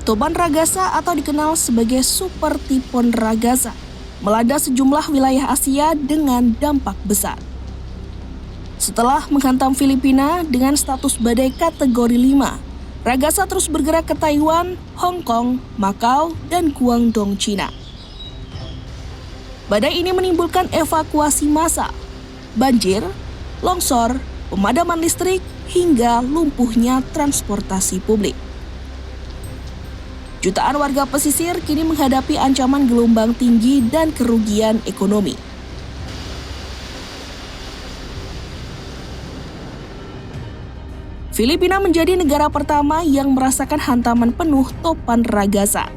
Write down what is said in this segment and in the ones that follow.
Topan Ragasa atau dikenal sebagai Super Typhoon Ragasa melanda sejumlah wilayah Asia dengan dampak besar. Setelah menghantam Filipina dengan status badai kategori 5, Ragasa terus bergerak ke Taiwan, Hong Kong, Macau, dan Guangdong, Cina. Badai ini menimbulkan evakuasi massal, banjir, longsor, pemadaman listrik, hingga lumpuhnya transportasi publik. Jutaan warga pesisir kini menghadapi ancaman gelombang tinggi dan kerugian ekonomi. Filipina menjadi negara pertama yang merasakan hantaman penuh topan Ragasa.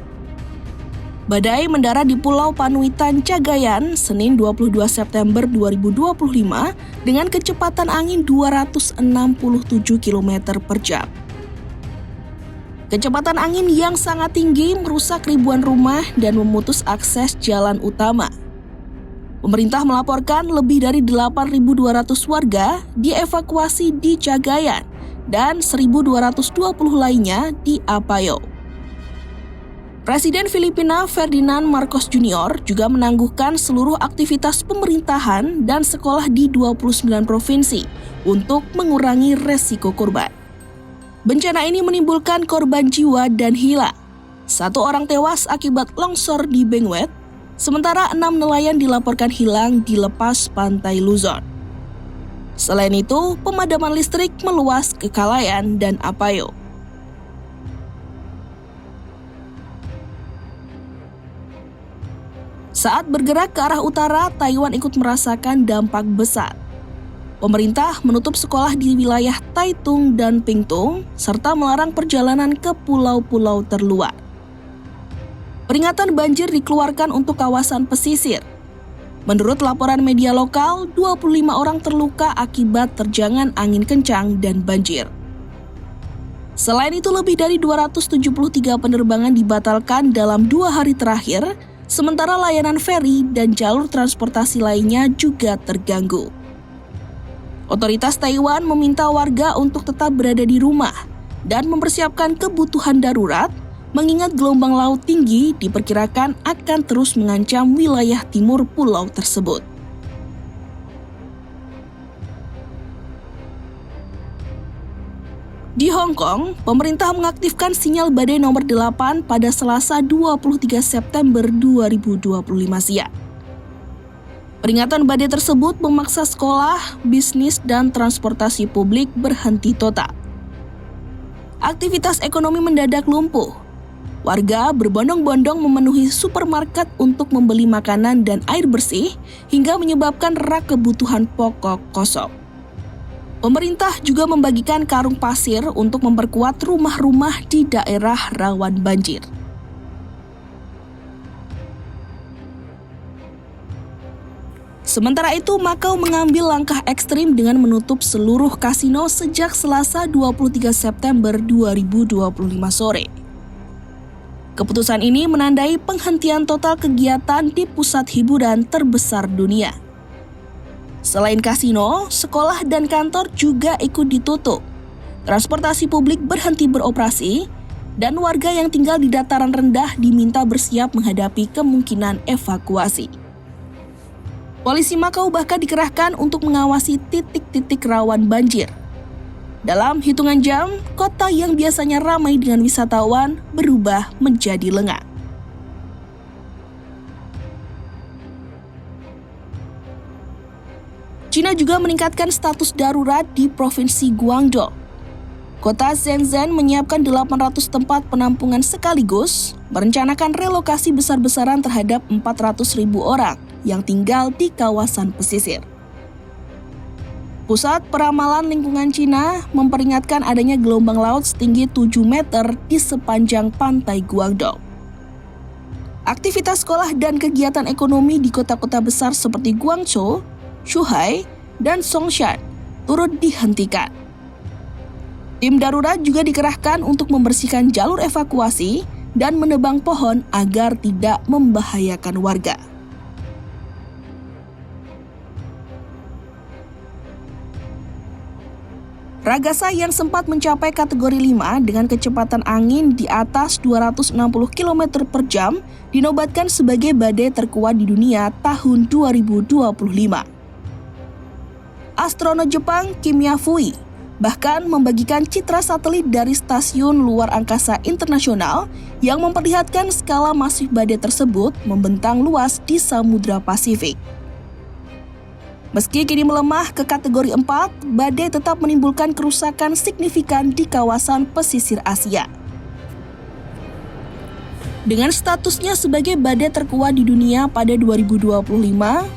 Badai mendarat di Pulau Panuitan, Cagayan, Senin 22 September 2025 dengan kecepatan angin 267 km per jam. Kecepatan angin yang sangat tinggi merusak ribuan rumah dan memutus akses jalan utama. Pemerintah melaporkan lebih dari 8.200 warga dievakuasi di Cagayan dan 1.220 lainnya di Apayao. Presiden Filipina Ferdinand Marcos Jr. juga menangguhkan seluruh aktivitas pemerintahan dan sekolah di 29 provinsi untuk mengurangi resiko korban. Bencana ini menimbulkan korban jiwa dan hilang. 1 orang tewas akibat longsor di Benguet, sementara 6 nelayan dilaporkan hilang di lepas pantai Luzon. Selain itu, pemadaman listrik meluas ke Calayan dan Apayao. Saat bergerak ke arah utara, Taiwan ikut merasakan dampak besar. Pemerintah menutup sekolah di wilayah Taitung dan Pingtung, serta melarang perjalanan ke pulau-pulau terluar. Peringatan banjir dikeluarkan untuk kawasan pesisir. Menurut laporan media lokal, 25 orang terluka akibat terjangan angin kencang dan banjir. Selain itu, lebih dari 273 penerbangan dibatalkan dalam 2 hari terakhir, sementara layanan feri dan jalur transportasi lainnya juga terganggu. Otoritas Taiwan meminta warga untuk tetap berada di rumah dan mempersiapkan kebutuhan darurat, mengingat gelombang laut tinggi diperkirakan akan terus mengancam wilayah timur pulau tersebut. Di Hong Kong, pemerintah mengaktifkan sinyal badai nomor 8 pada Selasa 23 September 2025 siang. Peringatan badai tersebut memaksa sekolah, bisnis, dan transportasi publik berhenti total. Aktivitas ekonomi mendadak lumpuh. Warga berbondong-bondong memenuhi supermarket untuk membeli makanan dan air bersih hingga menyebabkan rak kebutuhan pokok kosong. Pemerintah juga membagikan karung pasir untuk memperkuat rumah-rumah di daerah rawan banjir. Sementara itu, Macau mengambil langkah ekstrim dengan menutup seluruh kasino sejak Selasa 23 September 2025 sore. Keputusan ini menandai penghentian total kegiatan di pusat hiburan terbesar dunia. Selain kasino, sekolah dan kantor juga ikut ditutup. Transportasi publik berhenti beroperasi, dan warga yang tinggal di dataran rendah diminta bersiap menghadapi kemungkinan evakuasi. Polisi Macau bahkan dikerahkan untuk mengawasi titik-titik rawan banjir. Dalam hitungan jam, kota yang biasanya ramai dengan wisatawan berubah menjadi lengang. China juga meningkatkan status darurat di Provinsi Guangdong. Kota Shenzhen menyiapkan 800 tempat penampungan sekaligus, merencanakan relokasi besar-besaran terhadap 400.000 orang yang tinggal di kawasan pesisir. Pusat Peramalan Lingkungan Cina memperingatkan adanya gelombang laut setinggi 7 meter di sepanjang pantai Guangdong. Aktivitas sekolah dan kegiatan ekonomi di kota-kota besar seperti Guangzhou, Zhuhai, dan Songshan turut dihentikan. Tim darurat juga dikerahkan untuk membersihkan jalur evakuasi dan menebang pohon agar tidak membahayakan warga. Ragasa yang sempat mencapai kategori 5 dengan kecepatan angin di atas 260 km per jam dinobatkan sebagai badai terkuat di dunia tahun 2025. Astronom Jepang Kim Yafui bahkan membagikan citra satelit dari Stasiun Luar Angkasa Internasional yang memperlihatkan skala masif badai tersebut membentang luas di Samudra Pasifik. Meski kini melemah ke kategori 4, badai tetap menimbulkan kerusakan signifikan di kawasan pesisir Asia. Dengan statusnya sebagai badai terkuat di dunia pada 2025,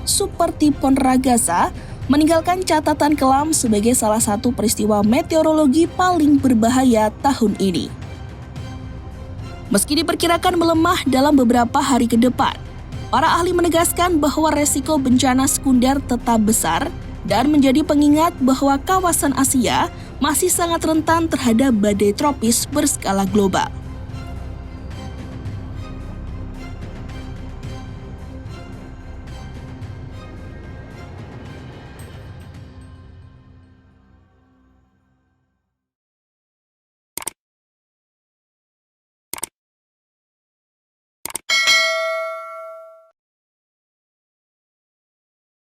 Super Typhoon Ragasa meninggalkan catatan kelam sebagai salah satu peristiwa meteorologi paling berbahaya tahun ini. Meski diperkirakan melemah dalam beberapa hari ke depan, para ahli menegaskan bahwa resiko bencana sekunder tetap besar dan menjadi pengingat bahwa kawasan Asia masih sangat rentan terhadap badai tropis berskala global.